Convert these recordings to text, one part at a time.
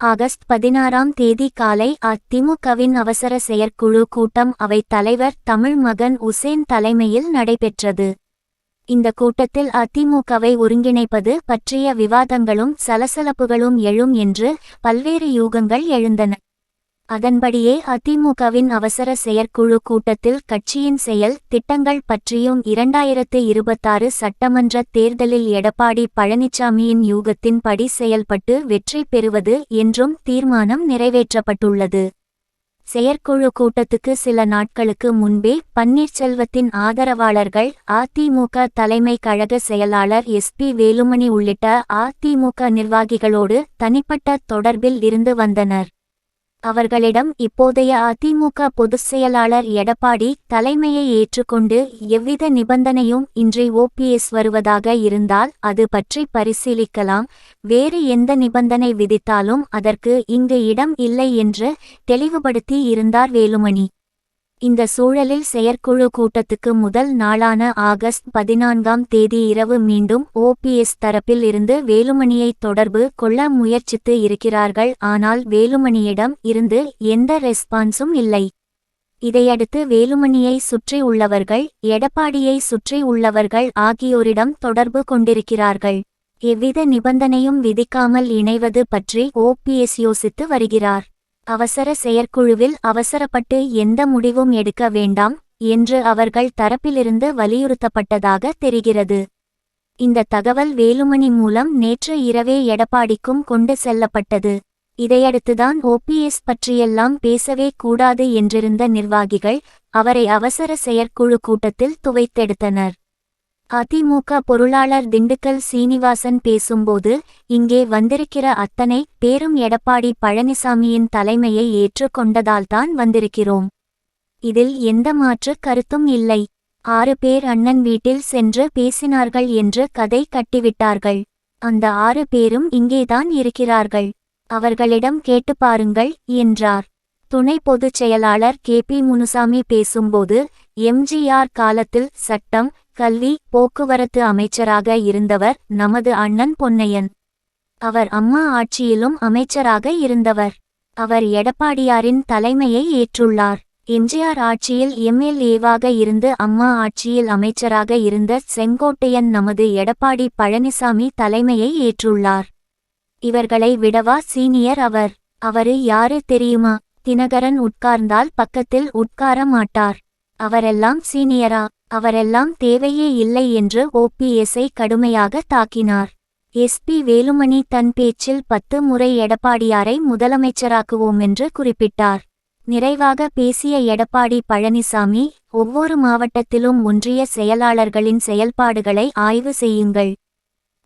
August 16ஆம் தேதி காலை அதிமுகவின் அவசர செயற்குழு கூட்டம் அவைத் தலைவர் தமிழ்மகன் உசேன் தலைமையில் நடைபெற்றது. இந்த கூட்டத்தில் அதிமுகவை ஒருங்கிணைப்பது பற்றிய விவாதங்களும் சலசலப்புகளும் எழும் என்று பல்வேறு யூகங்கள் எழுந்தன. அதன்படியே அதிமுகவின் அவசர செயற்குழு கூட்டத்தில் கட்சியின் செயல் திட்டங்கள் பற்றியும் 2026 சட்டமன்ற தேர்தலில் எடப்பாடி பழனிசாமியின் யூகத்தின்படி செயல்பட்டு வெற்றி பெறுவது என்றும் தீர்மானம் நிறைவேற்றப்பட்டுள்ளது. செயற்குழு கூட்டத்துக்கு சில நாட்களுக்கு முன்பே பன்னீர்செல்வத்தின் ஆதரவாளர்கள் அதிமுக தலைமை கழக செயலாளர் SP வேலுமணி உள்ளிட்ட அதிமுக நிர்வாகிகளோடு தனிப்பட்ட தொடர்பில் இருந்து வந்தனர். அவர்களிடம் இப்போதைய அதிமுக பொதுச் செயலாளர் எடப்பாடி தலைமையை ஏற்றுக்கொண்டு எவ்வித நிபந்தனையும் இன்றி OPS வருவதாக இருந்தால் அது பற்றி பரிசீலிக்கலாம், வேறு எந்த நிபந்தனை விதித்தாலும் அதற்கு இங்கு இடம் இல்லை என்று தெளிவுபடுத்தி இருந்தார் வேலுமணி. இந்த சூழலில் செயற்குழு கூட்டத்துக்கு முதல் நாளான ஆகஸ்ட் 14ஆம் தேதி இரவு மீண்டும் OPS தரப்பில் இருந்து வேலுமணியை தொடர்பு கொள்ள முயற்சித்து இருக்கிறார்கள். ஆனால் வேலுமணியிடம் இருந்து எந்த ரெஸ்பான்ஸும் இல்லை. இதையடுத்து வேலுமணியை சுற்றி உள்ளவர்கள் எடப்பாடியை சுற்றி உள்ளவர்கள் ஆகியோரிடம் தொடர்பு கொண்டிருக்கிறார்கள். எவ்வித நிபந்தனையும் விதிக்காமல் இணைவது பற்றி OPS யோசித்து வருகிறார். அவசர செயற்குழுவில் அவசரப்பட்டு எந்த முடிவும் எடுக்க வேண்டாம் என்று அவர்கள் தரப்பிலிருந்து வலியுறுத்தப்பட்டதாக தெரிகிறது. இந்த தகவல் வேலுமணி மூலம் நேற்று இரவே எடப்பாடிக்கும் கொண்டு செல்லப்பட்டது. இதையடுத்துதான் OPS பற்றியெல்லாம் பேசவே கூடாது என்றிருந்த நிர்வாகிகள் அவரை அவசர செயற்குழு கூட்டத்தில் துவைத்தெடுத்தனர். அதிமுக பொருளாளர் திண்டுக்கல் சீனிவாசன் பேசும்போது, இங்கே வந்திருக்கிற அத்தனை பேரும் எடப்பாடி பழனிசாமியின் தலைமையை ஏற்றுக்கொண்டதால்தான் வந்திருக்கிறோம். இதில் எந்த மாற்று கருத்தும் இல்லை. 6 பேர் அண்ணன் வீட்டில் சென்று பேசினார்கள் என்று கதை கட்டிவிட்டார்கள். அந்த 6 பேரும் இங்கேதான் இருக்கிறார்கள். அவர்களிடம் கேட்டு பாருங்கள் என்றார். துணை பொதுச் செயலாளர் KP முனுசாமி பேசும்போது, MGR காலத்தில் சட்டம், கல்வி, போக்குவரத்து அமைச்சராக இருந்தவர் நமது அண்ணன் பொன்னையன். அவர் அம்மா ஆட்சியிலும் அமைச்சராக இருந்தவர். அவர் எடப்பாடியாரின் தலைமையை ஏற்றுள்ளார். MGR ஆட்சியில் MLAவாக இருந்து அம்மா ஆட்சியில் அமைச்சராக இருந்த செங்கோட்டையன் நமது எடப்பாடி பழனிசாமி தலைமையை ஏற்றுள்ளார். இவர்களை விடவா சீனியர் அவர்? அவரு யாரு தெரியுமா? தினகரன் உட்கார்ந்தால் பக்கத்தில் உட்கார மாட்டார். அவரெல்லாம் சீனியரா? அவரெல்லாம் தேவையே இல்லை என்று OPSஐ கடுமையாக தாக்கினார். SP வேலுமணி தன் பேச்சில் 10 முறை எடப்பாடியாரை முதலமைச்சராக்குவோம் என்று குறிப்பிட்டார். நிறைவாக பேசிய எடப்பாடி பழனிசாமி, ஒவ்வொரு மாவட்டத்திலும் ஒன்றிய செயலாளர்களின் செயல்பாடுகளை ஆய்வு செய்யுங்கள்.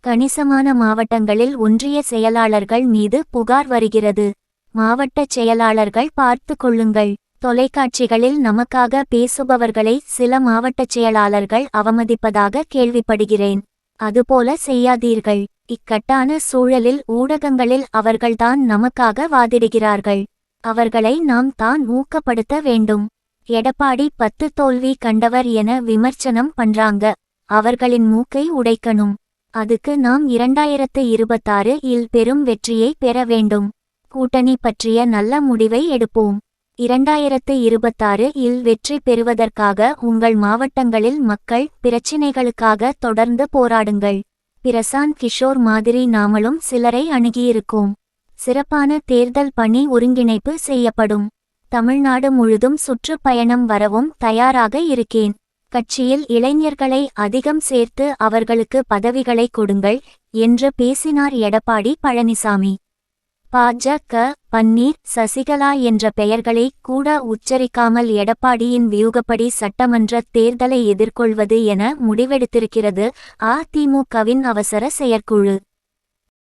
கணிசமான மாவட்டங்களில் ஒன்றிய செயலாளர்கள் மீது புகார் வருகிறது. மாவட்ட செயலாளர்கள் பார்த்து கொள்ளுங்கள். தொலைக்காட்சிகளில் நமக்காக பேசுபவர்களை சில மாவட்டச் செயலாளர்கள் அவமதிப்பதாக கேள்விப்படுகிறேன். அதுபோல செய்யாதீர்கள். இக்கட்டான சூழலில் ஊடகங்களில் அவர்கள்தான் நமக்காக வாதிடுகிறார்கள். அவர்களை நாம் தான் ஊக்கப்படுத்த வேண்டும். எடப்பாடி 10 தோல்வி கண்டவர் என விமர்சனம் பண்றாங்க. அவர்களின் மூக்கை உடைக்கணும். அதுக்கு நாம் 2026 இல் பெரும் வெற்றியை பெற வேண்டும். கூட்டணி பற்றிய நல்ல முடிவை எடுப்போம். 2026 இல் வெற்றி பெறுவதற்காக உங்கள் மாவட்டங்களில் மக்கள் பிரச்சினைகளுக்காக தொடர்ந்து போராடுங்கள். பிரசாந்த் கிஷோர் மாதிரி நாமளும் சிலரை அணுகியிருக்கோம். சிறப்பான தேர்தல் பணி ஒருங்கிணைப்பு செய்யப்படும். தமிழ்நாடு முழுதும் சுற்றுப்பயணம் வரவும் தயாராக இருக்கேன். கட்சியில் இளைஞர்களை அதிகம் சேர்த்து அவர்களுக்கு பதவிகளை கொடுங்கள் என்று பேசினார் எடப்பாடி பழனிசாமி. பாஜக, பன்னீர், சசிகலா என்ற பெயர்களை கூட உச்சரிக்காமல் எடப்பாடியின் வியூகப்படி சட்டமன்ற தேர்தலை எதிர்கொள்வது என முடிவெடுத்திருக்கிறது அதிமுகவின் அவசர செயற்குழு.